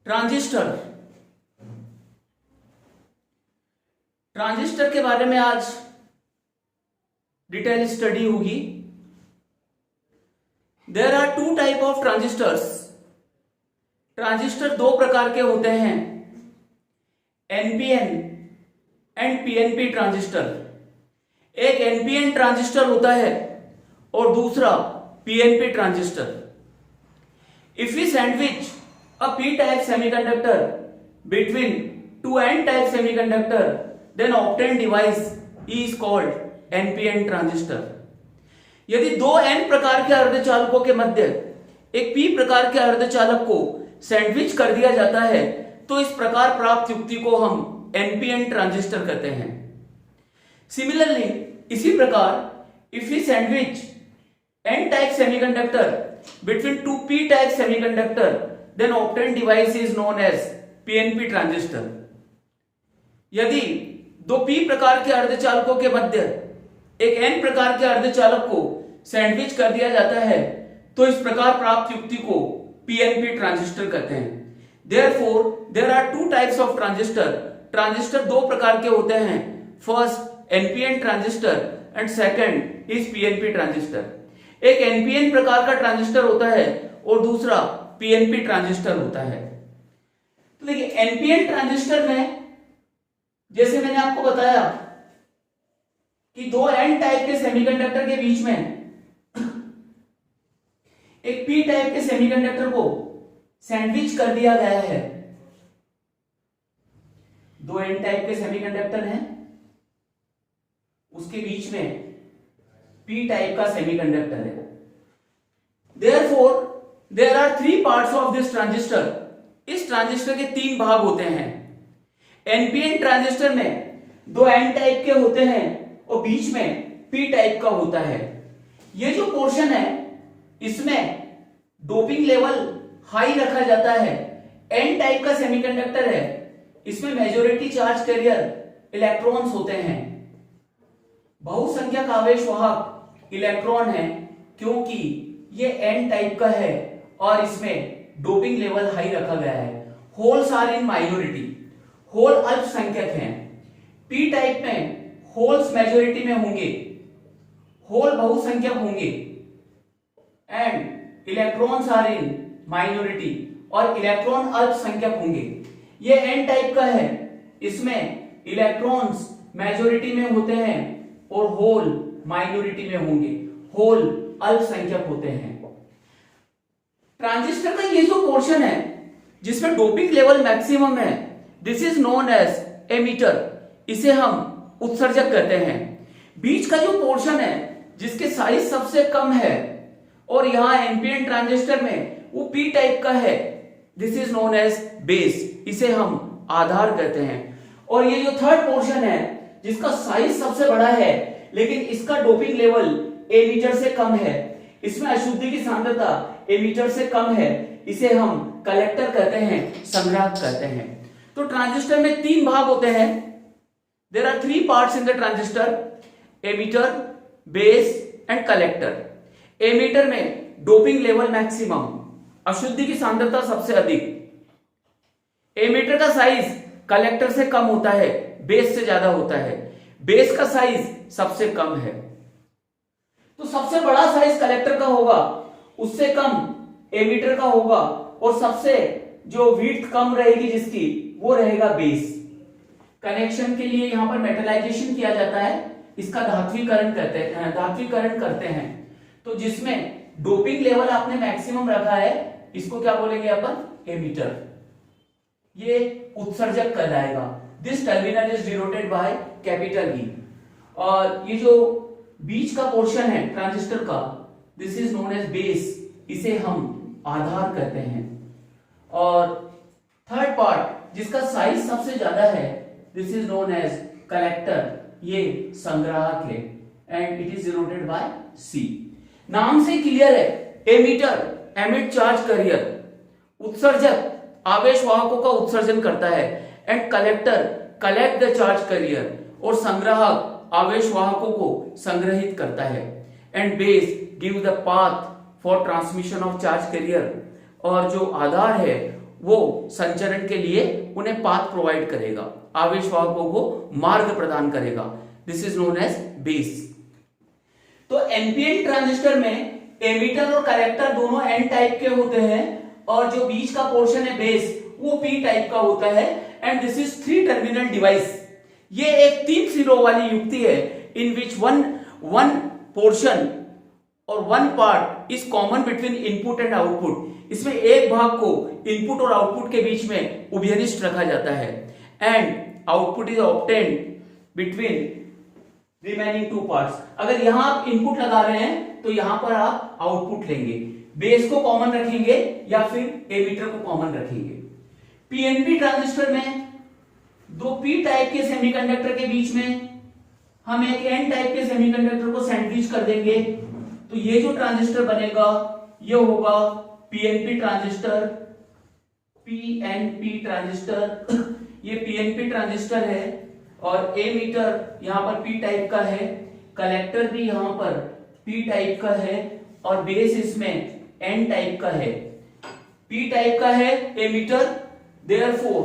Transistor transistor के बारे में आज डिटेल स्टडी होगी। There are two type of transistors. Transistor दो प्रकार के होते हैं, एनपीएन एंड पीएनपी ट्रांजिस्टर। एक एनपीएन ट्रांजिस्टर होता है और दूसरा PNP transistor. If we sandwich a p-type semiconductor between two n-type semiconductor, then obtained device is called npn transistor। यदि दो n प्रकार के अर्धचालकों के मध्य एक p प्रकार के अर्धचालक को सैंडविच कर दिया जाता है तो इस प्रकार प्राप्त युक्ति को हम npn ट्रांजिस्टर कहते हैं। सिमिलरली इसी प्रकार if we sandwich n-type semiconductor between two p-type semiconductor, then obtained device is known as PNP transistor. यदि दो p प्रकार के अर्धचालकों के मध्य एक n प्रकार के अर्धचालक को सैंडविच कर दिया जाता है तो इस प्रकार प्राप्त युक्ति को PNP ट्रांजिस्टर कहते हैं। Therefore, there are two types of transistor. Transistor दो प्रकार के होते हैं, first NPN transistor and second is PNP transistor. एक NPN प्रकार का ट्रांजिस्टर होता है और दूसरा पीएनपी ट्रांजिस्टर होता है। तो देखिए एनपीएन ट्रांजिस्टर में जैसे मैंने आपको बताया कि दो एन टाइप के सेमीकंडक्टर के बीच में एक पी टाइप के सेमीकंडक्टर को सैंडविच कर दिया गया है। दो एन टाइप के सेमीकंडक्टर हैं, उसके बीच में पी टाइप का सेमीकंडक्टर है। Therefore, there are three parts of this transistor। इस ट्रांजिस्टर के तीन भाग होते हैं। एनपीएन ट्रांजिस्टर में दो एन टाइप के होते हैं और बीच में पी टाइप का होता है। ये जो पोर्शन है इसमें डोपिंग लेवल हाई रखा जाता है। एन टाइप का सेमीकंडक्टर है, इसमें मेजॉरिटी चार्ज कैरियर इलेक्ट्रॉन्स होते हैं। बहुसंख्यक आवेश वाहक इलेक्ट्रॉन है क्योंकि ये एन टाइप का है और इसमें डोपिंग लेवल हाई रखा गया है। Holes are in minority, hole अल्पसंख्यक हैं। पी टाइप में होल्स मेजॉरिटी में होंगे, होल बहुसंख्यक होंगे and electrons are in minority और इलेक्ट्रॉन अल्पसंख्यक होंगे। ये एन टाइप का है, इसमें इलेक्ट्रॉन्स मेजॉरिटी में होते हैं और होल माइनॉरिटी में होंगे, होल अल्पसंख्यक होते हैं। ट्रांजिस्टर का ये जो पोर्शन है जिसमें डोपिंग लेवल मैक्सिमम है, this is known as emitter. इसे हम उत्सर्जक कहते हैं। बीच का जो पोर्शन है जिसके साइज सबसे कम है और यहां एनपीएन ट्रांजिस्टर में वो पी टाइप का है, this is known as base. इसे हम आधार कहते हैं। और ये जो थर्ड पोर्शन है जिसका साइज सबसे बड़ा है लेकिन इसका डोपिंग लेवल एमीटर से कम है, इसमें अशुद्धि की सांद्रता एमीटर से कम है, इसे हम कलेक्टर कहते हैं, संग्राहक कहते हैं। तो ट्रांजिस्टर में तीन भाग होते हैं। There are three parts in the transistor, emitter, base and collector. Emitter में डोपिंग लेवल मैक्सिमम, अशुद्धि की सांद्रता सबसे अधिक। एमीटर का साइज कलेक्टर से कम होता है, बेस से ज्यादा होता है। बेस का साइज सबसे कम है। तो सबसे बड़ा साइज कलेक्टर का होगा, उससे कम एमीटर का होगा और सबसे जो विड्थ कम रहेगी जिसकी वो रहेगा बेस। कनेक्शन के लिए यहां पर मेटलाइजेशन किया जाता है, इसका धात्वीकरण करते हैं। तो जिसमें डोपिंग लेवल आपने मैक्सिमम रखा है इसको क्या बोलेंगे अपन, एमीटर। ये उत्सर्जक कहलाएगा। This terminal is denoted by capital E. और ये जो बीच का पोर्शन है ट्रांजिस्टर का, this is known as base. इसे हम आधार कहते हैं। और थर्ड पार्ट जिसका साइज सबसे ज्यादा है, this is known as collector. ये संग्राहक है and it is denoted by C. नाम से क्लियर है, एमीटर एमिट चार्ज कैरियर, उत्सर्जक आवेश वाहकों का उत्सर्जन करता है and collector collect the charge carrier, और संग्राहक आवेश वाहकों को संग्रहित करता है। And base give the path for transmission of charge carrier, और जो आधार है वो संचरण के लिए उन्हें पाथ प्रोवाइड करेगा, आवेश वाहकों को मार्ग प्रदान करेगा। This is known as base. तो एनपीएन ट्रांजिस्टर में एमिटर और कलेक्टर दोनों एन टाइप के होते हैं और जो बीच का पोर्शन है बेस वो पी टाइप का होता है। And this is 3 terminal device. ये एक 3 सिरों वाली युक्ति है इन विच वन पोर्शन और one part is common between input and output. इसमें एक भाग को इनपुट और आउटपुट के बीच में उभयनिष्ठ रखा जाता है and output is obtained between remaining 2 parts. अगर यहां आप इनपुट लगा रहे हैं तो यहां पर आप आउटपुट लेंगे, बेस को कॉमन रखेंगे या फिर एमीटर को कॉमन रखेंगे। पीएनपी ट्रांजिस्टर में 2 पी टाइप के सेमीकंडक्टर के बीच में हम एक एन टाइप के सेमीकंडक्टर को सैंडविच कर देंगे। तो ये जो ट्रांजिस्टर बनेगा ये होगा पीएनपी ट्रांजिस्टर, पीएनपी ट्रांजिस्टर। ये पीएनपी ट्रांजिस्टर है और एमीटर यहां पर पी टाइप का है, कलेक्टर भी यहां पर पी टाइप का है और बेस इसमें एन टाइप का है। पी टाइप का है emitter, therefore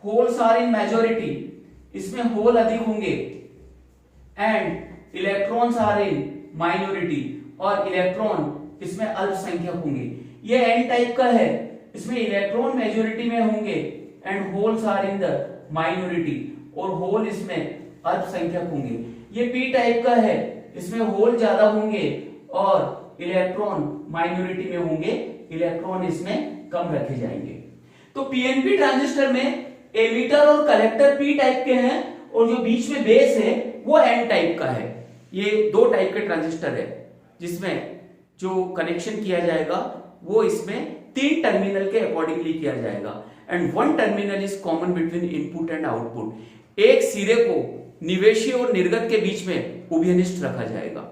holes are in majority, इसमें होल अधिक होंगे and electrons are in minority, और इलेक्ट्रॉन इसमें अल्पसंख्यक होंगे। ये एन टाइप का है, इसमें इलेक्ट्रॉन मेजॉरिटी में होंगे and holes are in the minority, और होल इसमें अल्पसंख्यक होंगे। ये पी टाइप का है, इसमें होल ज्यादा होंगे और इलेक्ट्रॉन माइनॉरिटी में होंगे, इलेक्ट्रॉन इसमें कम रखे जाएंगे। तो पीएनपी ट्रांजिस्टर में एमीटर और कलेक्टर पी टाइप के हैं और जो बीच में बेस है वो एन टाइप का है। ये 2 टाइप के ट्रांजिस्टर है जिसमें जो कनेक्शन किया जाएगा वो इसमें 3 टर्मिनल के अकॉर्डिंगली किया जाएगा and 1 terminal is common between input and output. एक सिरे को निवेशी और निर्गत के बीच में उभयनिष्ठ रखा जाएगा।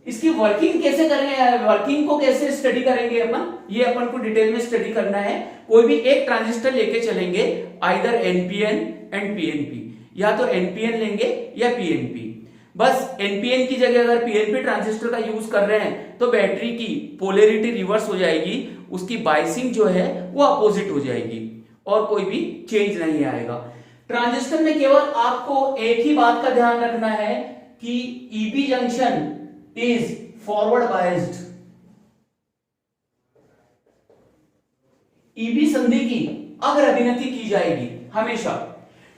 इसकी वर्किंग कैसे करेंगे, वर्किंग को कैसे स्टडी करेंगे अपन, ये अपन को डिटेल में स्टडी करना है। कोई भी एक ट्रांजिस्टर लेके चलेंगे, आइदर एनपीएन एंड पीएनपी, या तो एनपीएन लेंगे या पीएनपी। बस एनपीएन की जगह अगर पीएनपी ट्रांजिस्टर का यूज कर रहे हैं तो बैटरी की पोलैरिटी रिवर्स हो जाएगी, उसकी बाइसिंग जो है वो अपोजिट हो जाएगी और कोई भी चेंज नहीं आएगा। ट्रांजिस्टर में केवल आपको एक ही बात का ध्यान रखना है कि EB junction is forward biased. EB संधि की अग्र अभिनति की जाएगी हमेशा।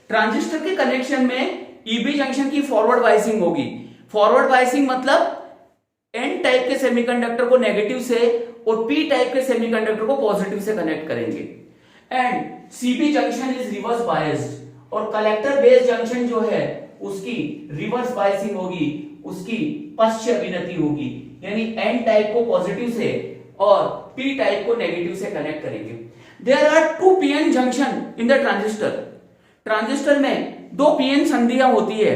ट्रांजिस्टर के कनेक्शन में ईबी जंक्शन की फॉरवर्ड बायसिंग होगी। फॉरवर्ड बायसिंग मतलब एन टाइप के सेमीकंडक्टर को नेगेटिव से और पी टाइप के सेमीकंडक्टर को पॉजिटिव से कनेक्ट करेंगे। And CB junction is reverse biased, और कलेक्टर बेस जंक्शन जो है उसकी रिवर्स बायसिंग होगी, उसकी पश्च अभिनति होगी, यानी एन टाइप को पॉजिटिव से और पी टाइप को नेगेटिव से कनेक्ट करेंगे। There are 2 PN junction in the transistor. Transistor में 2 पीएन संधियां होती है।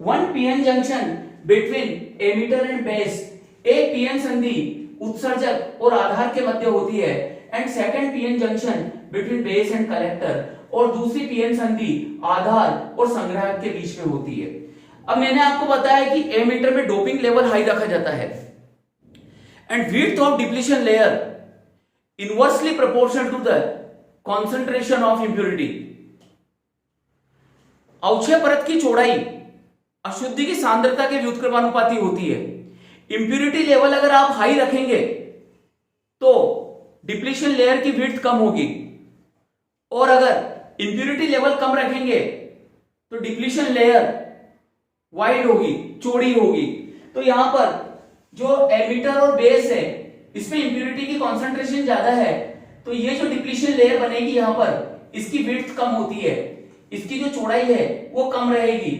1 PN junction between emitter and base, एक पीएन संधि उत्सर्जक और आधार के मध्य होती है and second PN junction between base and collector, और दूसरी पीएन संधि आधार और संग्राहक के बीच में होती है। अब मैंने आपको बताया कि एमीटर में डोपिंग लेवल हाई रखा जाता है and width of depletion layer inversely proportional to the concentration of impurity. अवक्षय परत की चौड़ाई अशुद्धि की सांद्रता के व्युत्क्रमानुपाती होती है। इंप्यूरिटी लेवल अगर आप हाई रखेंगे तो डिप्लीशन लेयर की विड्थ कम होगी, और अगर इंप्यूरिटी लेवल कम रखेंगे तो डिप्लीशन लेयर वाइड होगी, चौड़ी होगी। तो यहां पर जो एमीटर और बेस है इसमें इंप्यूरिटी की कॉन्सेंट्रेशन ज्यादा है, तो ये जो डिप्लीशन लेयर बनेगी यहां पर इसकी विड्थ कम होती है, इसकी जो चौड़ाई है वो कम रहेगी,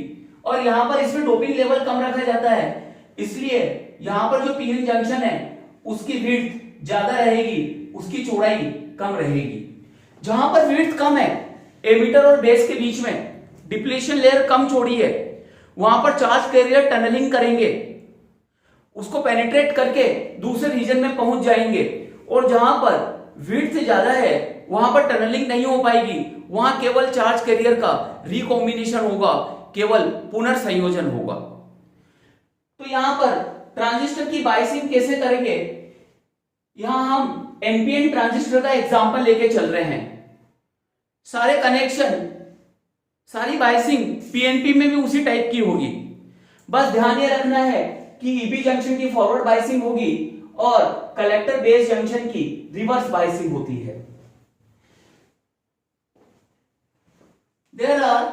और यहां पर इसमें डोपिंग लेवल कम रखा जाता है, इसलिए यहां पर जो पीएन जंक्शन है उसकी विड्थ ज्यादा रहेगी, उसकी चौड़ाई कम रहेगी। जहां पर विड्थ कम है एमीटर और बेस के बीच में, डिप्लीशन लेयर कम चौड़ी है, वहां पर चार्ज कैरियर टनलिंग करेंगे, उसको पेनिट्रेट करके दूसरे रीजन में पहुंच जाएंगे, और जहां पर विड्थ ज्यादा है वहां पर टनलिंग नहीं हो पाएगी, वहां केवल चार्ज कैरियर का रिकॉम्बिनेशन होगा, केवल पुनर्संयोजन होगा। तो यहां पर ट्रांजिस्टर की बायसिंग कैसे करेंगे, यहां हम एनपीएन ट्रांजिस्टर का एग्जांपल लेके चल रहे हैं। सारे कनेक्शन, सारी बायसिंग पीएनपी में भी उसी टाइप की होगी। बस ध्यान ये रखना है कि ईबी जंक्शन की फॉरवर्ड बायसिंग होगी और कलेक्टर बेस जंक्शन की रिवर्स बायसिंग होती है। There are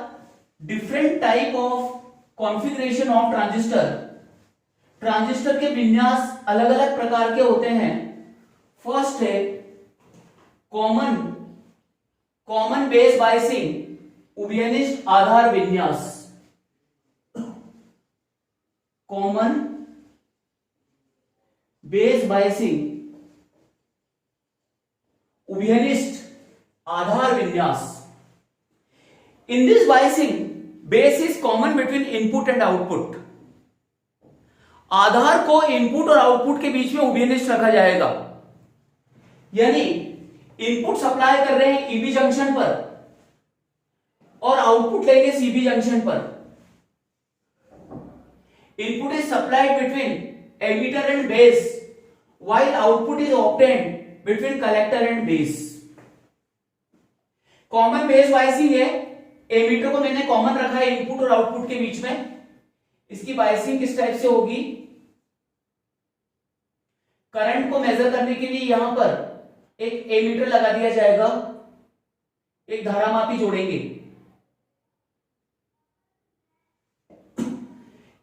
different type of configuration of transistor. Transistor के विन्यास अलग अलग प्रकार के होते हैं। फर्स्ट है कॉमन बेस बायसिंग, उभयनिष्ठ आधार विन्यास। कॉमन बेस बायसिंग, उभयनिष्ठ आधार विन्यास। In this biasing, base is common between input and output. आधार को इनपुट और आउटपुट के बीच में उभयनिष्ठ रखा जाएगा। यानी इनपुट सप्लाई कर रहे हैं ईबी जंक्शन पर और आउटपुट लेंगे सीबी जंक्शन पर। Input is supplied between emitter and base while output is obtained between collector and base. Common base biasing है, एमीटर को मैंने कॉमन रखा है इनपुट और आउटपुट के बीच में। इसकी बायसिंग किस टाइप से होगी? करंट को मेजर करने के लिए यहां पर एक एमीटर लगा दिया जाएगा, एक धारामापी जोड़ेंगे।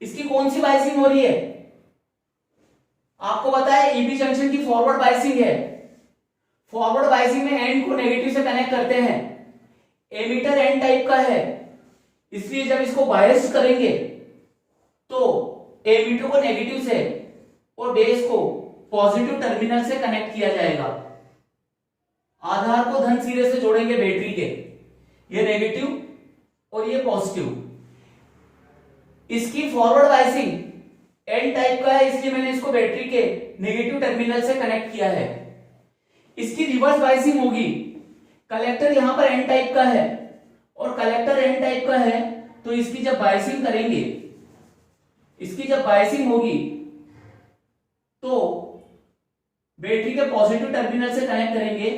इसकी कौन सी बायसिंग हो रही है? आपको पता है ईबी जंक्शन की फॉरवर्ड बायसिंग है। फॉरवर्ड बायसिंग में एंड को नेगेटिव से कनेक्ट करते हैं। एमीटर एन टाइप का है, इसलिए जब इसको बायस करेंगे तो एमीटर को नेगेटिव से और बेस को पॉजिटिव टर्मिनल से कनेक्ट किया जाएगा। आधार को धन सिरे से जोड़ेंगे बैटरी के, ये नेगेटिव और ये पॉजिटिव। इसकी फॉरवर्ड बायसिंग एन टाइप का है, इसलिए मैंने इसको बैटरी के नेगेटिव टर्मिनल से कनेक्ट किया है। इसकी रिवर्स बायसिंग होगी, कलेक्टर यहां पर एन टाइप का है और कलेक्टर एन टाइप का है, तो इसकी जब बायसिंग करेंगे, इसकी जब बायसिंग होगी तो बैटरी के पॉजिटिव टर्मिनल से कनेक्ट करेंगे।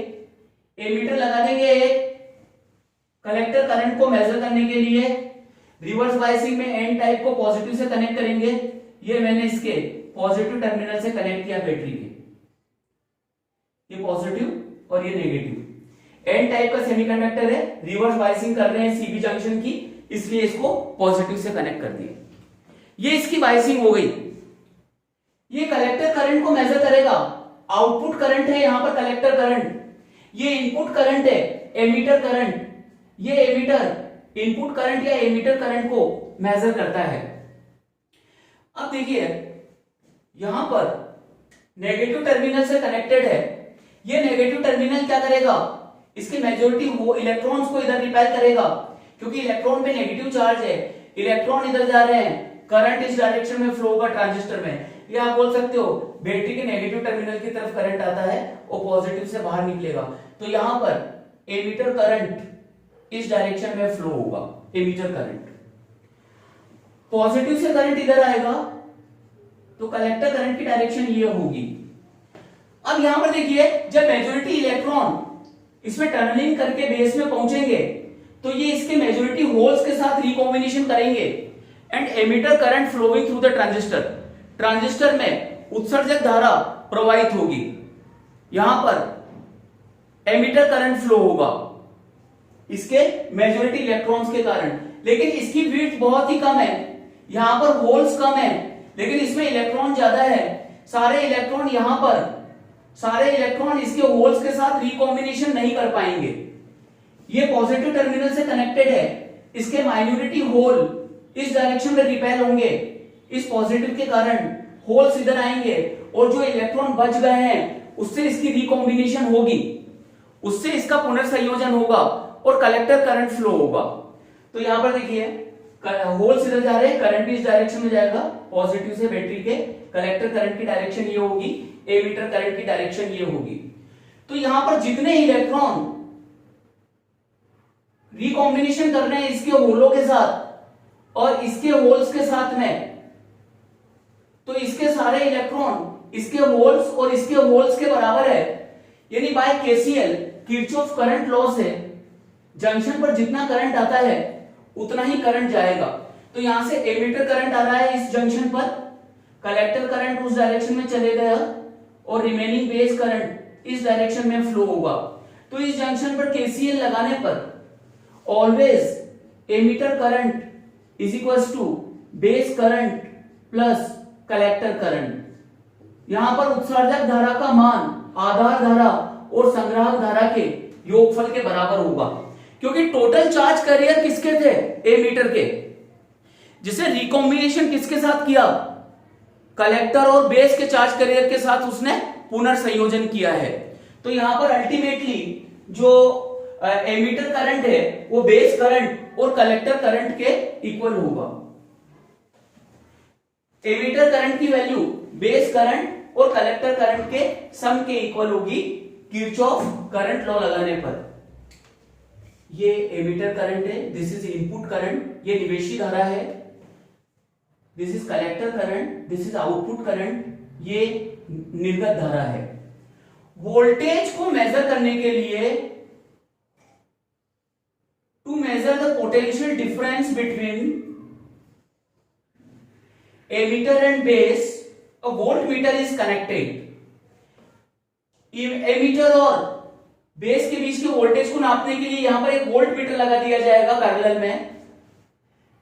एमीटर लगा देंगे एक कलेक्टर करंट को मेजर करने के लिए। रिवर्स बायसिंग में एन टाइप को पॉजिटिव से कनेक्ट करेंगे। ये मैंने इसके पॉजिटिव टर्मिनल से कनेक्ट किया बैटरी के, ये पॉजिटिव और ये नेगेटिव। एन टाइप का सेमीकंडक्टर है, रिवर्स बायसिंग कर रहे हैं सीबी जंक्शन की, इसलिए इसको पॉजिटिव से कनेक्ट कर दिया। ये इसकी बायसिंग हो गई। ये कलेक्टर करंट को मेजर करेगा। आउटपुट करंट है यहां पर कलेक्टर करंट, ये इनपुट करंट है एमीटर करंट। ये एमीटर इनपुट करंट या एमीटर करंट को मेजर करता है। अब देखिए यहां पर नेगेटिव टर्मिनल से कनेक्टेड है। ये नेगेटिव टर्मिनल क्या करेगा? इसके मेजॉरिटी वो इलेक्ट्रॉन्स को इधर रिपेल करेगा, क्योंकि इलेक्ट्रॉन पे नेगेटिव चार्ज है। इलेक्ट्रॉन इधर जा रहे हैं, करंट इस डायरेक्शन में फ्लो होगा ट्रांजिस्टर में। या आप बोल सकते हो बैटरी के नेगेटिव टर्मिनल की तरफ करंट आता है और पॉजिटिव से बाहर निकलेगा। तो यहां पर एमीटर करंट इस डायरेक्शन में फ्लो होगा, एमीटर करंट। पॉजिटिव से करंट इधर आएगा तो कलेक्टर करंट की डायरेक्शन ये होगी। अब यहां पर देखिए जब मेजॉरिटी इलेक्ट्रॉन इसमें टनलिंग करके बेस में पहुंचेंगे तो ये इसके मेजॉरिटी होल्स के साथ रिकॉम्बिनेशन करेंगे and emitter current flowing through the transistor. Transistor में उत्सर्जक धारा प्रवाहित होगी, यहां पर एमीटर करंट फ्लो होगा इसके मेजॉरिटी इलेक्ट्रॉन्स के कारण। लेकिन इसकी विड्थ बहुत ही कम है, यहां पर होल्स कम है लेकिन इसमें इलेक्ट्रॉन ज्यादा है। सारे इलेक्ट्रॉन यहां पर, सारे इलेक्ट्रॉन इसके होल्स के साथ रिकॉम्बिनेशन नहीं कर पाएंगे। ये पॉजिटिव टर्मिनल से कनेक्टेड है, इसके माइनॉरिटी होल इस डायरेक्शन में रिपेल होंगे। इस पॉजिटिव के कारण होल्स इधर आएंगे और जो इलेक्ट्रॉन बच गए हैं उससे इसकी रिकॉम्बिनेशन होगी, उससे इसका पुनर्संयोजन होगा और कलेक्टर करंट फ्लो होगा। तो यहां पर देखिए होल्स इधर जा रहे हैं, करंट भी इस डायरेक्शन में जाएगा पॉजिटिव से बैटरी के। कलेक्टर करंट की डायरेक्शन ये होगी, एमीटर करंट की डायरेक्शन ये होगी। तो यहां पर जितने इलेक्ट्रॉन रिकॉम्बिनेशन कर रहे हैं इसके होलों के साथ और इसके होल्स के साथ में, तो इसके सारे इलेक्ट्रॉन इसके होल्स और इसके होल्स के बराबर है। यानी by KCL Kirchhoff current law से जंक्शन पर जितना करंट आता है उतना ही करंट जाएगा। तो यहां से एमीटर करंट आ रहा है इस जंक्शन पर, कलेक्टर करंट उस डायरेक्शन में चले गया और रिमेनिंग बेस करंट इस डायरेक्शन में फ्लो होगा। तो इस जंक्शन पर केसीएल लगाने पर always emitter current is equals to base current plus collector current. यहां पर उत्सर्जक धारा का मान आधार धारा और संग्राहक धारा के योगफल के बराबर होगा, क्योंकि टोटल चार्ज कैरियर किसके थे, एमीटर के, जिसे रिकॉम्बिनेशन किसके साथ किया, कलेक्टर और बेस के चार्ज कैरियर के साथ उसने पुनर्संयोजन किया है। तो यहां पर अल्टीमेटली जो एमीटर करंट है वो बेस करंट और कलेक्टर करंट के इक्वल होगा। एमीटर करंट की वैल्यू बेस करंट और कलेक्टर करंट के सम के इक्वल होगी किरचॉफ करंट लॉ लगाने पर। ये एमीटर करंट है, दिस इज इनपुट करंट, ये निवेशी धारा है, this is collector current, this is output current, ये निर्गत धारा है। वोल्टेज को मेजर करने के लिए to measure the potential difference between emitter and base a voltmeter is connected। Emitter और बेस के बीच के वोल्टेज को नापने के लिए यहां पर एक वोल्ट मीटर लगा दिया जाएगा पैरेलल में।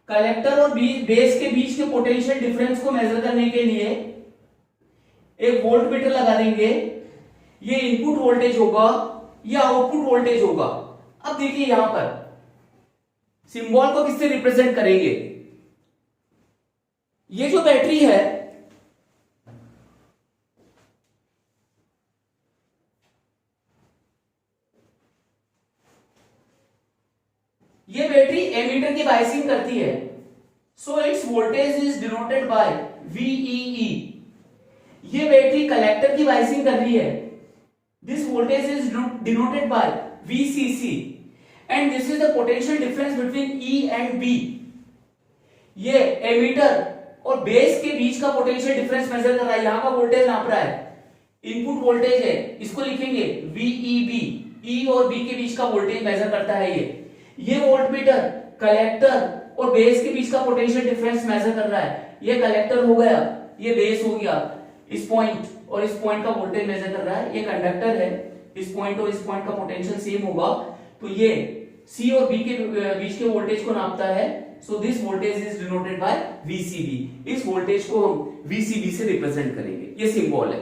कलेक्टर और बेस के बीच के पोटेंशियल डिफरेंस को मेजर करने के लिए एक वोल्ट मीटर लगा देंगे। ये इनपुट वोल्टेज होगा, ये आउटपुट वोल्टेज होगा। अब देखिए यहां पर सिंबल को किससे रिप्रेजेंट करेंगे, ये जो बैटरी है ये बैटरी एमीटर की बायसिंग करती है, so its voltage is denoted by VEE। ये बैटरी कलेक्टर की बायसिंग कर रही है, this voltage is denoted by VCC and this is the potential difference between E and B। ये एमीटर और बेस के बीच का पोटेंशियल डिफरेंस मेजर कर रहा है, यहां का वोल्टेज नाप रहा है, इनपुट वोल्टेज है, इसको लिखेंगे VEB। E और B के बीच का वोल्टेज मेजर करता है ये वोल्टमीटर कलेक्टर और बेस के बीच का पोटेंशियल डिफरेंस मेजर कर रहा है। ये कलेक्टर हो गया, ये बेस हो गया, इस पॉइंट और इस पॉइंट का वोल्टेज मेजर कर रहा है। ये कंडक्टर है, इस पॉइंट और इस पॉइंट का पोटेंशियल सेम होगा, तो ये C और B के बीच के वोल्टेज को नापता है। So this voltage is denoted bye VCB। इस वोल्टेज को हम VCB से रिप्रेजेंट करेंगे, ये सिंबल है।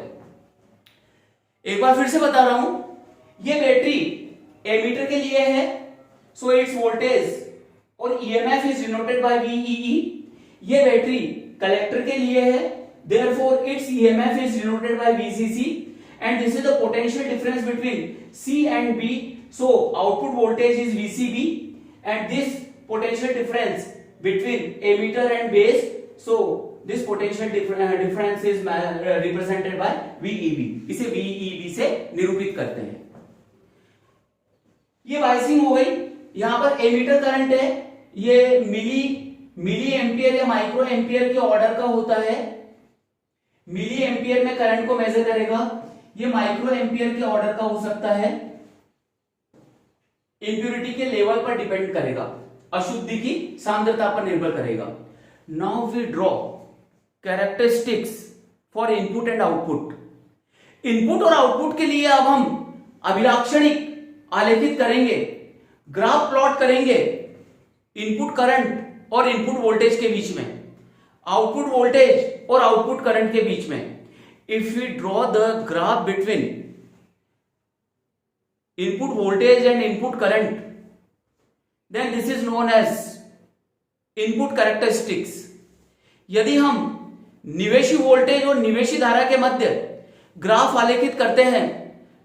एक बार फिर से बता रहा हूं, ये बैटरी एमीटर के लिए है, सो इट्स वोल्टेज और EMF is denoted by VEE। ये बैटरी कलेक्टर के लिए है, therefore its EMF is denoted by VCC and this is the potential difference between C and B। So output voltage is VCB and this potential difference between emitter and base, so this potential difference is represented by VEB। इसे VEB से निरूपित करते हैं। ये biasing हो गई। यहां पर एमीटर करंट है, ये मिली एम्पियर या माइक्रो एम्पियर के ऑर्डर का होता है। मिली एम्पियर में करंट को मेजर करेगा, ये माइक्रो एम्पियर के ऑर्डर का हो सकता है। इंप्योरिटी के लेवल पर डिपेंड करेगा, अशुद्धि की सांद्रता पर निर्भर करेगा। Now we draw characteristics for input and output. Input और आउटपुट के लिए अब हम अभिलाक्षणिक आलेखित करेंगे, ग्राफ प्लॉट करेंगे इनपुट करंट और इनपुट वोल्टेज के बीच में, आउटपुट वोल्टेज और आउटपुट करंट के बीच में। If we draw the graph between input voltage and input current, then this is known as input characteristics. यदि हम निवेशी वोल्टेज और निवेशी धारा के मध्य ग्राफ आलेखित करते हैं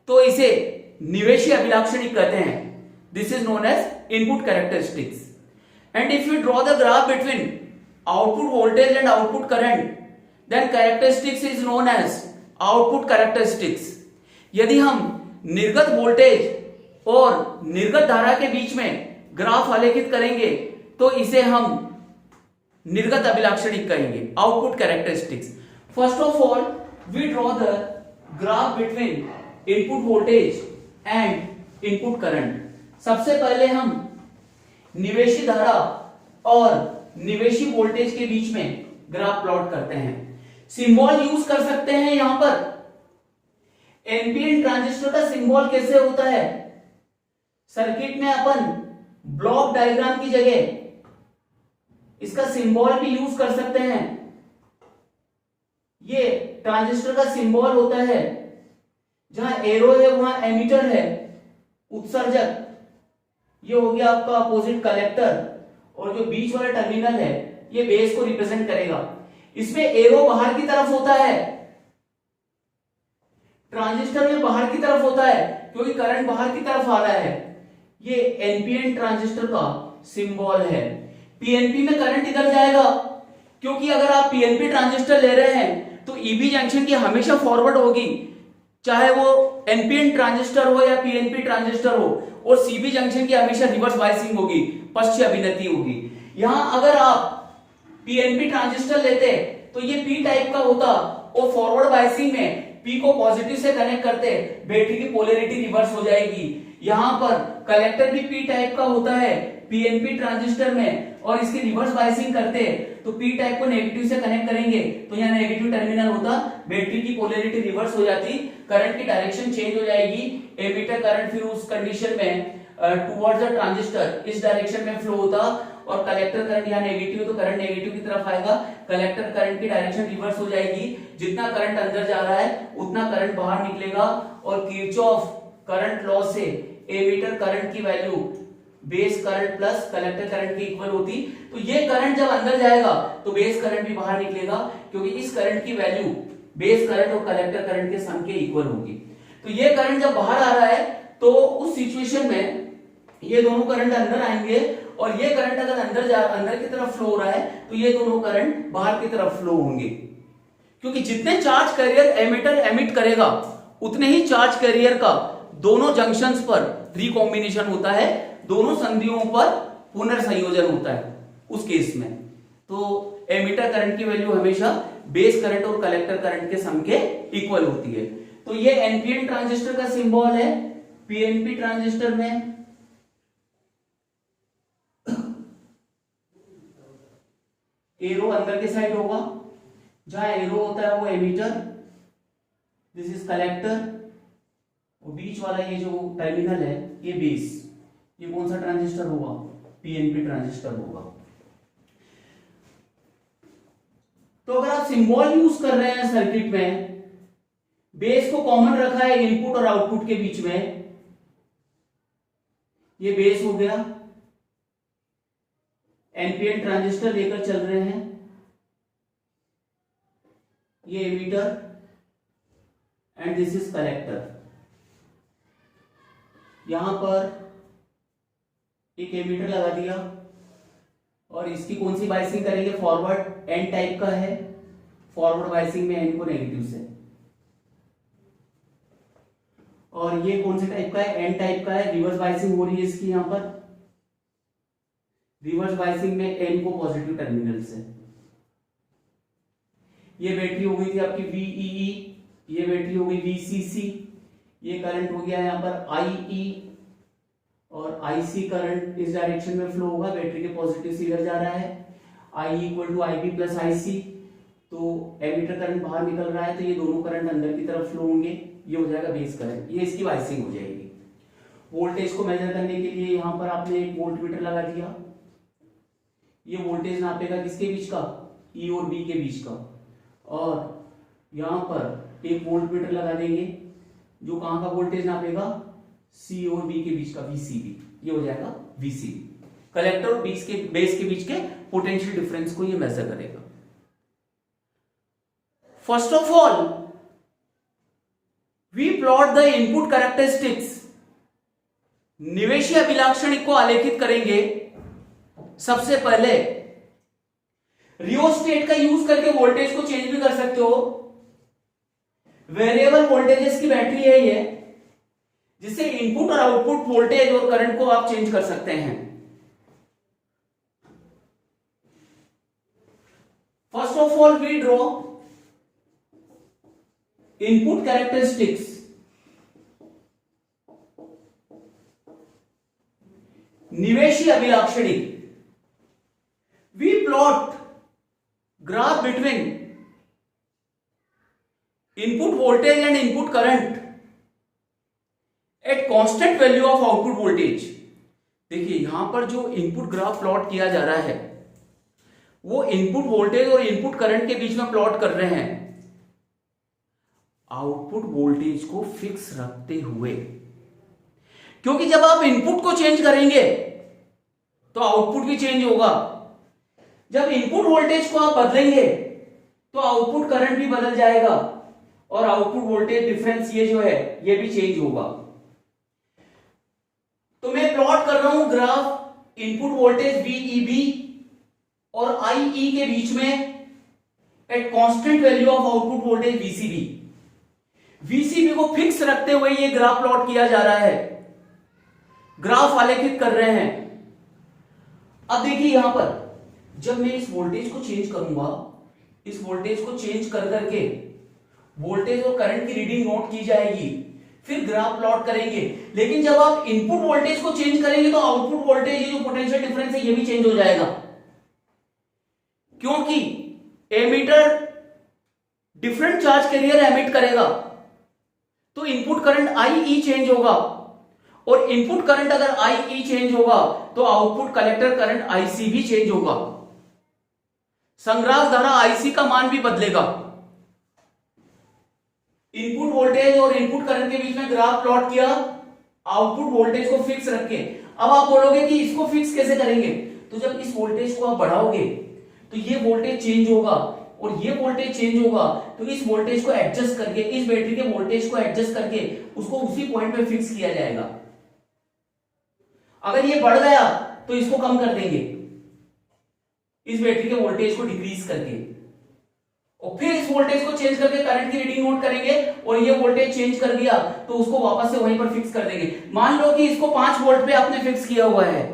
तो इसे निवेशी अभिलाक्षणिक कहते हैं। This is known as input characteristics. And if you draw the graph between output voltage and output current, then characteristics is known as output characteristics. यदि हम निर्गत वोल्टेज और निर्गत धारा के बीच में ग्राफ आलेखित करेंगे तो इसे हम निर्गत अभिलाक्षणिक कहेंगे, output characteristics. First of all, we draw the graph between input voltage and input current. सबसे पहले हम निवेशी धारा और निवेशी वोल्टेज के बीच में ग्राफ प्लॉट करते हैं। सिंबल यूज कर सकते हैं यहां पर। एनपीएन ट्रांजिस्टर का सिंबल कैसे होता है? सर्किट में अपन ब्लॉक डायग्राम की जगह इसका सिंबल भी यूज कर सकते हैं। ये ट्रांजिस्टर का सिंबल होता है, जहां एरो है वहां एमीटर है, उत्सर्जक। ये हो गया आपका अपोजिट कलेक्टर, और जो बीच वाला टर्मिनल है ये बेस को रिप्रेजेंट करेगा। इसमें एरो बाहर की तरफ होता है, ट्रांजिस्टर में बाहर की तरफ होता है क्योंकि करंट बाहर की तरफ आ रहा है। ये एनपीएन ट्रांजिस्टर का सिंबल है। पीएनपी में करंट इधर जाएगा, क्योंकि अगर आप पीएनपी ट्रांजिस्टर ले रहे हैं तो ईबी जंक्शन की हमेशा फॉरवर्ड होगी, चाहे वो एनपीएन ट्रांजिस्टर हो या पीएनपी ट्रांजिस्टर हो, और सीबी जंक्शन की हमेशा रिवर्स बायसिंग होगी, पश्च अभिनति होगी। यहां अगर आप पीएनपी ट्रांजिस्टर लेते तो ये पी टाइप का होता, और फॉरवर्ड बायसिंग में पी को पॉजिटिव से कनेक्ट करते बैटरी की पोलैरिटी रिवर्स हो जाएगी। यहां पर कलेक्टर भी पी टाइप का होता है पीएनपी ट्रांजिस्टर में, और इसकी रिवर्स बायसिंग करते तो पी टाइप को नेगेटिव से कनेक्ट करेंगे तो यहाँ नेगेटिव टर्मिनल होता, बैटरी की पोलैरिटी रिवर्स हो जाती, करंट की डायरेक्शन चेंज हो जाएगी। एमीटर करंट फिर उस कंडीशन में टुवर्ड्स द ट्रांजिस्टर इस डायरेक्शन में फ्लो होता, और कलेक्टर करंट यहाँ नेगेटिव है तो करंट नेगेटिव की तरफ आएगा, कलेक्टर करंट की डायरेक्शन रिवर्स हो जाएगी। जितना करंट अंदर जा रहा है उतना करंट बाहर निकलेगा, और किरचॉफ करंट लॉ से एमीटर करंट की value base current plus collector current की इक्वल होती। तो ये करंट जब अंदर जाएगा तो बेस करंट भी बाहर निकलेगा, क्योंकि इस करंट की वैल्यू बेस करंट और कलेक्टर करंट के सम के इक्वल होगी। तो ये करंट जब बाहर आ रहा है तो उस सिचुएशन में ये दोनों करंट अंदर आएंगे, और ये करंट अगर अंदर की तरफ फ्लो हो रहा है तो ये दोनों करंट बाहर की तरफ फ्लो होंगे, क्योंकि जितने चार्ज कैरियर एमिटर एमिट करेगा उतने ही चार्ज कैरियर का दोनों जंक्शंस पर रिकॉम्बिनेशन होता है, दोनों संधियों पर पुनर्संयोजन होता है उस केस में। तो एमिटर करंट की वैल्यू हमेशा बेस करंट और कलेक्टर करंट के सम के इक्वल होती है। तो ये एनपीएन ट्रांजिस्टर का सिंबल है। पीएनपी ट्रांजिस्टर में एरो अंदर के साइड होगा, जहां एरो होता है वो एमीटर, दिस इज कलेक्टर, और बीच वाला ये जो टर्मिनल है ये बेस। ये कौन सा ट्रांजिस्टर होगा? पीएनपी ट्रांजिस्टर होगा। तो अगर आप सिंबल यूज कर रहे हैं सर्किट में, बेस को कॉमन रखा है इनपुट और आउटपुट के बीच में, ये बेस हो गया, एनपीएन ट्रांजिस्टर लेकर चल रहे हैं, ये emitter and this is collector. यहां पर एक एमीटर लगा दिया, और इसकी कौन सी बायसिंग करेंगे? फॉरवर्ड, एन टाइप का है, फॉरवर्ड बायसिंग में एन को नेगेटिव से। और ये कौन से टाइप का है? एन टाइप का है, रिवर्स बायसिंग हो रही है इसकी, यहां पर रिवर्स बायसिंग में एन को पॉजिटिव टर्मिनल से। ये बैटरी हो गई थी आपकी VEE, ये बैटरी हो गई VCC, ये करंट हो गया यहां पर IE, और IC करंट इस डायरेक्शन में फ्लो होगा, बैटरी के पॉजिटिव से इधर जा रहा है, I equal to IB plus IC। तो एमीटर करंट बाहर निकल रहा है तो ये दोनों करंट अंदर की तरफ फ्लो होंगे, ये हो जाएगा बेस करंट, ये इसकी बायसिंग हो जाएगी। वोल्टेज को मेजर करने के लिए यहां पर आपने एक वोल्ट मीटर लगा दिया, ये वोल्टेज नापेगा किसके बीच का? E और B के बीच का। और यहां पर एक वोल्ट मीटर लगा देंगे जो कहां का वोल्टेज नापेगा? C और B के बीच का, VCB, ये हो जाएगा VCB। कलेक्टर और बेस के बीच के पोटेंशियल डिफरेंस को ये मेजर करेगा। First of all we plot the input characteristics. निवेशी अभिलाक्षणिक को आलेखित करेंगे। सबसे पहले रियोस्टेट का यूज करके वोल्टेज को चेंज भी कर सकते हो। वेरिएबल वोल्टेजेस की बैटरी है ये, जिससे इनपुट और आउटपुट वोल्टेज और करंट को आप चेंज कर सकते हैं। First of all we draw input characteristics निवेशी अभिलाक्षणी। We plot graph between input voltage and input current at constant value of output voltage. देखिए यहां पर जो इनपुट ग्राफ प्लॉट किया जा रहा है वो इनपुट वोल्टेज और इनपुट करंट के बीच में प्लॉट कर रहे हैं, आउटपुट वोल्टेज को फिक्स रखते हुए। क्योंकि जब आप इनपुट को चेंज करेंगे तो आउटपुट भी चेंज होगा, जब इनपुट वोल्टेज को आप बदलेंगे तो आउटपुट करंट भी बदल जाएगा और आउटपुट वोल्टेज डिफरेंस ये जो है ये भी चेंज होगा। तो मैं प्लॉट कर रहा हूं ग्राफ इनपुट वोल्टेज VEB और IE के बीच में eight constant value of output voltage VCB। VCB को फिक्स रखते हुए ये ग्राफ प्लॉट किया जा रहा है, ग्राफ आलेखित कर रहे हैं। अब देखिए यहां पर जब मैं इस वोल्टेज को चेंज करूंगा, इस वोल्टेज को चेंज कर करके वोल्टेज और करंट की रीडिंग नोट की जाएगी, फिर ग्राफ प्लॉट करेंगे। लेकिन जब आप इनपुट वोल्टेज को चेंज करेंगे तो आउटपुट वोल्टेज, ये जो पोटेंशियल डिफरेंस है ये भी चेंज हो जाएगा, क्योंकि emitter different charge carrier emit करेगा। तो इनपुट करंट IE चेंज होगा और इनपुट करंट अगर IE चेंज होगा तो आउटपुट कलेक्टर करंट IC भी चेंज होगा, संग्राहक धारा IC का मान भी बदलेगा। इनपुट वोल्टेज और इनपुट करंट के बीच में ग्राफ प्लॉट किया, आउटपुट वोल्टेज को फिक्स रखे। अब आप बोलोगे कि इसको फिक्स कैसे करेंगे? तो जब इस वोल्टेज को आप बढ़ाओगे तो ये वोल्टेज चेंज होगा और ये वोल्टेज चेंज होगा, तो इस वोल्टेज को एडजस्ट करके, इस बैटरी के वोल्टेज को एडजस्ट करके उसको उसी पॉइंट पे फिक्स किया जाएगा। अगर ये बढ़ गया तो इसको कम कर देंगे, इस बैटरी के वोल्टेज को डिक्रीज करके, और फिर इस वोल्टेज को चेंज करके करंट की रीडिंग नोट करेंगे और ये वोल्टेज चेंज कर दिया तो उसको वापस से वहीं पर फिक्स कर देंगे। मान लो कि इसको 5 वोल्ट पे आपने फिक्स किया हुआ है,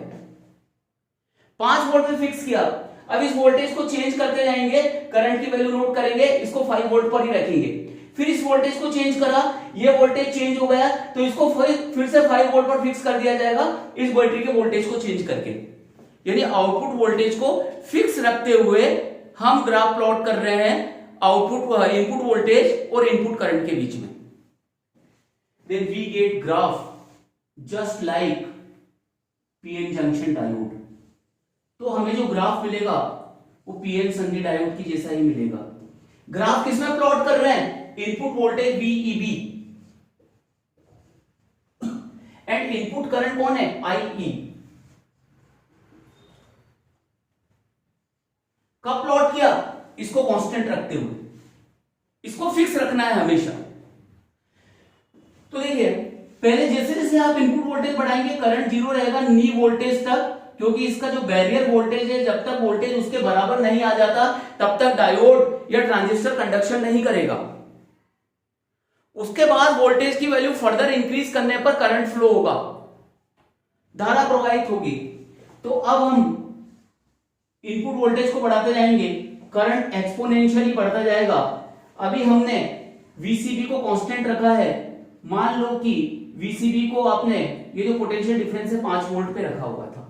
5 वोल्ट पे फिक्स किया। अब इस वोल्टेज को चेंज करते जाएंगे, करंट की वैल्यू नोट करेंगे, इसको 5 वोल्ट पर ही रखेंगे। फिर इस वोल्टेज को चेंज करा, ये वोल्टेज चेंज हो गया तो इसको फिर से 5 वोल्ट पर फिक्स कर दिया जाएगा इस बैटरी के वोल्टेज को चेंज करके। यानी आउटपुट वोल्टेज को फिक्स रखते हुए हम ग्राफ प्लॉट कर रहे हैं आउटपुट इनपुट वोल्टेज और इनपुट करंट के बीच में। Then we get graph just like PN junction diode. तो हमें जो ग्राफ मिलेगा वो पीएन संधि डायोड की जैसा ही मिलेगा। ग्राफ किसमें प्लॉट कर रहे हैं? Input voltage VEB and input current कौन है? IE। कब प्लॉट किया? इसको कांस्टेंट रखते हुए, इसको फिक्स रखना है हमेशा। तो देखिए पहले जैसे जैसे आप इनपुट वोल्टेज बढ़ाएंगे करंट जीरो रहेगा नी वोल्टेज तक, क्योंकि इसका जो बैरियर वोल्टेज है जब तक वोल्टेज उसके बराबर नहीं आ जाता तब तक डायोड या ट्रांजिस्टर कंडक्शन नहीं करेगा। उसके बाद वोल्टेज की वैल्यू फर्दर इंक्रीज करने पर करंट फ्लो होगा, धारा प्रवाहित होगी। तो अब हम इनपुट वोल्टेज को बढ़ाते जाएंगे, करंट एक्सपोनेंशियली बढ़ता जाएगा। अभी हमने VCB को कांस्टेंट रखा है, मान लो कि VCB को आपने, ये जो पोटेंशियल डिफरेंस है 5 वोल्ट पे रखा हुआ था,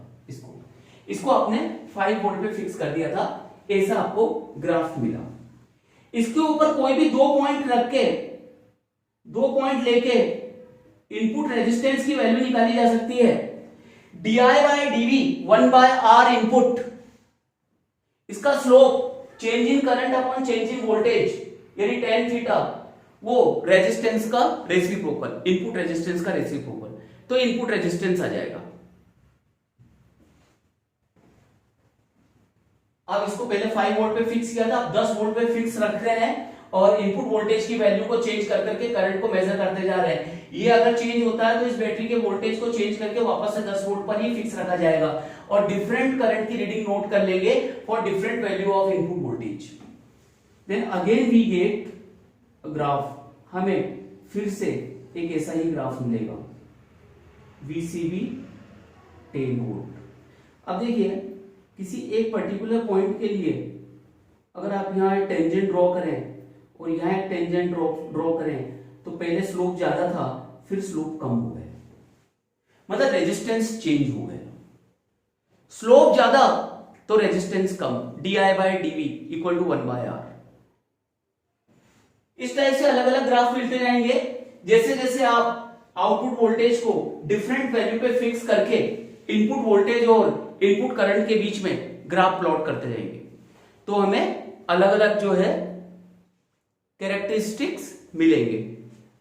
इसको आपने 5 वोल्ट पे फिक्स कर दिया था, ऐसा आपको ग्राफ मिला। इसके ऊपर कोई भी 2 पॉइंट रख के, 2 पॉइंट लेके इनपुट रेजिस्टेंस की वैल्यू निकाली जा सकती है। DI/dV 1/R इनपुट, इसका slope change in current upon change in voltage यानी tan थीटा, वो रेजिस्टेंस का रेसिप्रोकल, इनपुट रेजिस्टेंस का रेसिप्रोकल, तो इनपुट रेजिस्टेंस आ जाएगा। अब इसको पहले 5 वोल्ट पे फिक्स किया था, अब 10 वोल्ट पे फिक्स रख रहे हैं और इनपुट वोल्टेज की वैल्यू को चेंज कर करके करंट को मेजर करते जा रहे हैं। ये अगर चेंज होता है तो इस बैटरी के वोल्टेज को चेंज करके वापस से 10 वोल्ट पर ही फिक्स रखा जाएगा और डिफरेंट करंट की रीडिंग नोट कर लेंगे for different value of input voltage. Then again we get graph, हमें फिर से एक ऐसा ही ग्राफ मिलेगा VCB 10 वोल्ट। अब देखिए किसी एक पर्टिकुलर पॉइंट के लिए अगर आप यहाँ टेंजेंट ड्रॉ करें और यहाँ एक टेंजेंट ड्रॉ करें तो पहले स्लोप ज्यादा था, फिर स्लोप कम हो गया, मतलब रेजिस्टेंस चेंज हो गया। स्लोप ज्यादा तो resistance come, di/dv equal to 1/r। इस टाइप से अलग अलग ग्राफ मिलते जाएंगे। जैसे जैसे आप आउटपुट वोल्टेज को डिफरेंट वैल्यू पे फिक्स करके इनपुट वोल्टेज और इनपुट करंट के बीच में ग्राफ प्लॉट करते जाएंगे तो हमें अलग अलग जो है कैरेक्टरिस्टिक्स मिलेंगे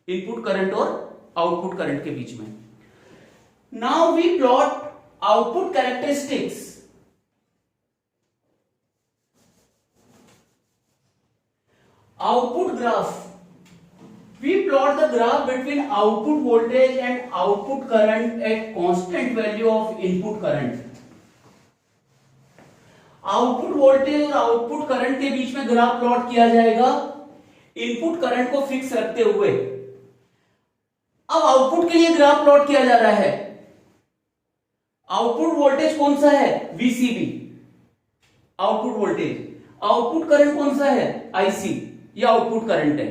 इनपुट करंट और आउटपुट करंट के बीच में। Now we plot output characteristics. Output graph. We plot the graph between output voltage and output current at constant value of input current. Output voltage और आउटपुट करंट के बीच में graph plot किया जाएगा input current को fix रखते हुए। अब आउटपुट के लिए ग्राफ प्लॉट किया जा रहा है। आउटपुट वोल्टेज कौन सा है? VCB output voltage. Output current कौन सा है? IC, ये आउटपुट करंट है।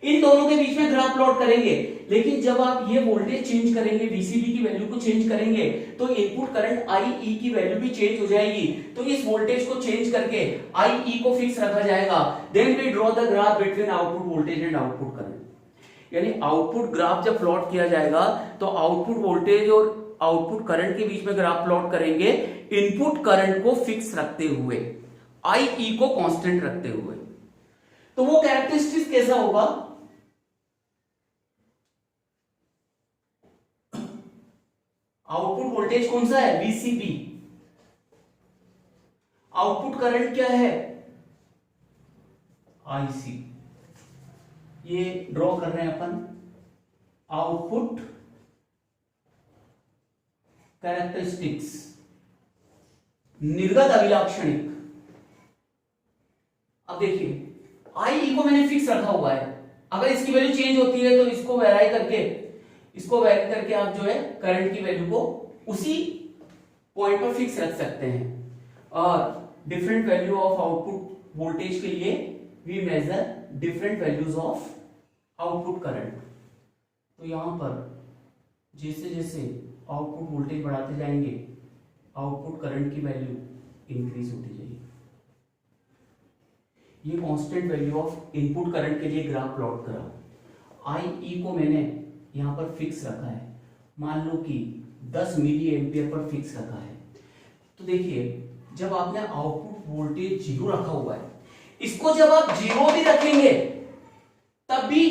इन दोनों के बीच में ग्राफ प्लॉट करेंगे। लेकिन जब आप ये वोल्टेज चेंज करेंगे, VCB की वैल्यू को चेंज करेंगे तो इनपुट करंट IE की वैल्यू भी चेंज हो जाएगी। तो इस वोल्टेज को चेंज करके IE को फिक्स रखा जाएगा। Then we draw the graph between output voltage and output current. यानी आउटपुट ग्राफ जब प्लॉट किया जाएगा तो आउटपुट वोल्टेज और आउटपुट करंट के बीच में ग्राफ प्लॉट करेंगे इनपुट करंट को फिक्स रखते हुए, IE को कांस्टेंट रखते हुए। तो वो कैरेक्टरिस्टिक्स कैसा होगा? आउटपुट वोल्टेज कौन सा है? VCB। आउटपुट करंट क्या है? IC। ये ड्रॉ कर रहे हैं अपन आउटपुट कैरेक्टरिस्टिक्स, निर्गत अभिलाक्षणिक। अब देखिए IE को मैंने फिक्स रखा हुआ है। अगर इसकी वैल्यू चेंज होती है तो इसको वेरी करके आप जो है करंट की वैल्यू को उसी पॉइंट पर फिक्स रख सकते हैं। और different value of output voltage के लिए we measure different values of output current. तो यहां पर जैसे जैसे आउटपुट वोल्टेज बढ़ाते जाएंगे आउटपुट करंट की वैल्यू इंक्रीज होती जाएगी। ये constant value of input current के लिए ग्राफ प्लॉट करा। IE को मैंने यहां पर फिक्स रखा है, मान लो कि 10 मिली एम्पियर पर फिक्स रखा है। तो देखिए जब आपने आउटपुट वोल्टेज 0 रखा हुआ है, इसको जब आप 0 भी रखेंगे तब भी,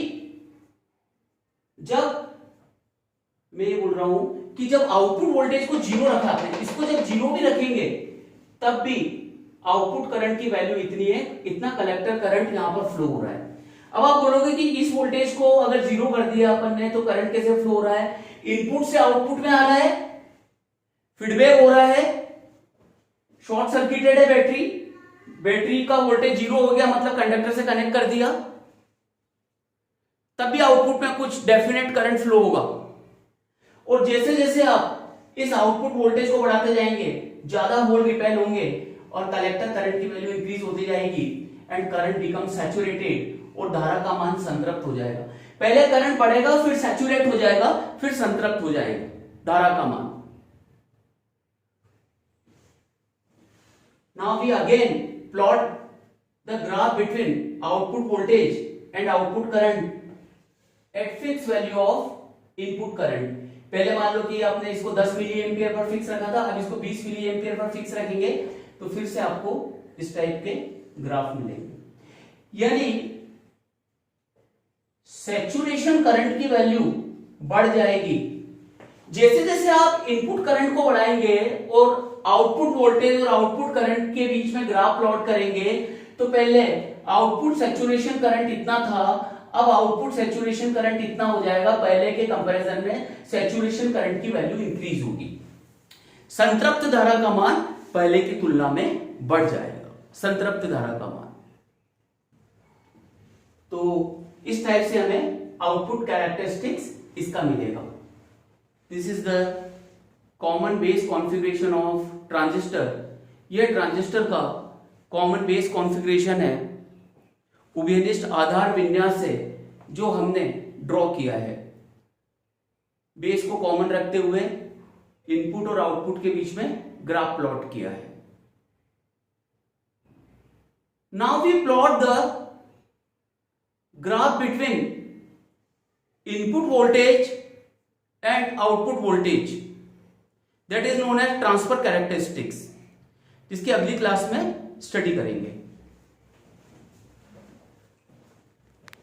जब मैं ये बोल रहा हूं कि जब आउटपुट वोल्टेज को 0 रखा आपने, इसको जब 0 भी रखेंगे तब भी आउटपुट करंट की वैल्यू इतनी है, इतना कलेक्टर करंट यहां पर फ्लो हो रहा है। अब आप बोलोगे कि इस वोल्टेज को अगर 0 कर दिया अपन ने तो करंट कैसे फ्लो हो रहा है? इनपुट से आउटपुट में आ रहा है, फीडबैक हो रहा है, शॉर्ट सर्किटेड है बैटरी का वोल्टेज 0 हो गया, मतलब कंडक्टर से कनेक्ट कर दिया, तब भी आउटपुट में कुछ डेफिनेट करंट फ्लो होगा। और जैसे जैसे आप इस आउटपुट वोल्टेज को बढ़ाते जाएंगे ज्यादा होल रिपेल होंगे और कलेक्टर करंट की वैल्यू इंक्रीज होती जाएगी एंड करंट बिकम सैचुरेटेड और धारा का मान संतृप्त हो जाएगा। पहले करंट बढ़ेगा, फिर सैचुरेट हो जाएगा, फिर संतृप्त हो जाएगा धारा का मान। Now we again plot the graph between output voltage and output current at fix value of input current. पहले मान लो कि आपने इसको 10 मिली एम्पियर पर फिक्स रखा था, अब इसको 20 मिली एम्पियर पर फिक्स रखेंगे तो फिर से आपको इस टाइप के ग्राफ मिलेंगे। यानी सैचुरेशन करंट की वैल्यू बढ़ जाएगी जैसे जैसे आप इनपुट करंट को बढ़ाएंगे और आउटपुट वोल्टेज और आउटपुट करंट के बीच में ग्राफ प्लॉट करेंगे। तो पहले आउटपुट सैचुरेशन करंट इतना था, अब आउटपुट सैचुरेशन करंट इतना हो जाएगा, पहले के कंपैरिजन में सैचुरेशन करंट की वैल्यू इंक्रीज होगी, संतृप्त धारा का मान पहले की तुलना में बढ़ जाएगा, संतृप्त धारा का मान। तो इस टाइप से हमें आउटपुट कैरेक्टरिस्टिक्स इसका मिलेगा। This is the common base configuration of transistor. यह ट्रांजिस्टर का कॉमन बेस कॉन्फ़िगरेशन है, उभयनिष्ठ आधार विन्यास से जो हमने ड्रॉ किया है। बेस को कॉमन रखते हुए इनपुट और आउटपुट के बीच में ग्राफ प्लॉट किया है। Now we plot the graph between input voltage and output voltage, that is known as transfer characteristics, जिसकी अगली क्लास में स्टडी करेंगे।